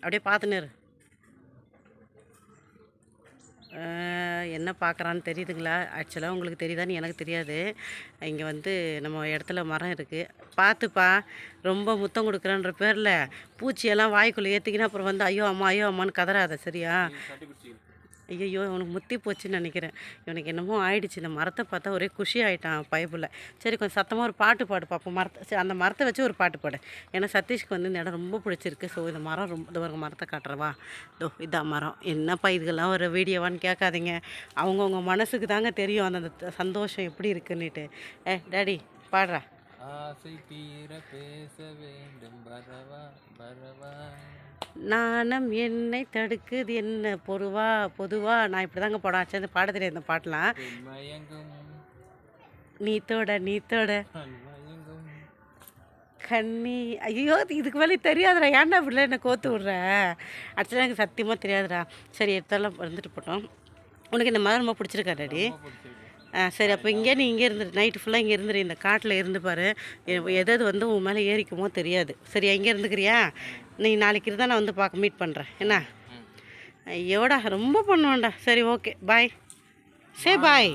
அப்படியே பார்த்துன்னு இரு. என்ன பார்க்குறான்னு தெரியுதுங்களா? ஆக்சுவலாக உங்களுக்கு தெரியுதான்னு எனக்கு தெரியாது. இங்கே வந்து நம்ம இடத்துல மரம் இருக்குது. பார்த்துப்பா, ரொம்ப முத்தம் கொடுக்குறேன்ற பேரில் பூச்சியெல்லாம் வாய்க்குள்ளே ஏற்றிக்கினா அப்புறம் வந்து ஐயோ அம்மா ஐயோ அம்மான்னு கதறாத, சரியா? ஐயோ இவனுக்கு முத்தி போச்சுன்னு நினைக்கிறேன். இவனுக்கு என்னமோ ஆயிடுச்சு. இந்த மரத்தை பார்த்தா ஒரே குஷி ஆகிட்டான் பைப்பில். சரி கொஞ்சம் சத்தமாக ஒரு பாட்டு பாடு பார்ப்போம். சரி அந்த மரத்தை வச்சு ஒரு பாட்டு பாடு. ஏன்னா சதீஷ்க்கு வந்து இந்த இடம் ரொம்ப பிடிச்சிருக்கு. ஸோ இந்த மரம் ரொம்ப இந்த ஒரு மரத்தை காட்டுறவா? இதான் மரம். என்னப்பா இதுக்கெல்லாம் ஒரு வீடியோவான்னு கேட்காதீங்க. அவங்கவுங்க மனசுக்கு தாங்க தெரியும் அந்த சந்தோஷம் எப்படி இருக்குன்னுட்டு. டேடி பாடுறா. ஆசை தீர பேச வேண்டும் பரவா பரவா. நாணம் என்னை தடுக்குது என்ன பொதுவா நான் இப்படி தாங்க போட ஆச்சு. அந்த பாட தெரியாது இந்த பாட்டெலாம். நீ தோட கண்ணி. ஐயோ இதுக்கு மேலே தெரியாதுடா. ஏன்டா இப்படிலாம் என்ன கோத்து விட்ற? ஆக்சுவலாக எனக்கு சத்தியமாக தெரியாதுடா. சரி எடுத்தாலும் வந்துட்டு போட்டோம். உனக்கு இந்த மரம் ரொம்ப பிடிச்சிருக்கா டாடி? சரி அப்போ நீ இங்கே இருந்துரு. நைட்டு ஃபுல்லாக இங்கே இருந்துரு. இந்த காட்டில் இருந்து பாரு. எது வந்து உன் மேலே ஏறிக்குமோ தெரியாது. சரியா? இங்கே இருந்துக்கிறியா? நீ நாளைக்கு இருந்தால் நான் வந்து மீட் பண்ணுறேன். என்ன? ஐயோடா ரொம்ப பண்ணுவேன்டா. சரி ஓகே பாய். சரி பாய்.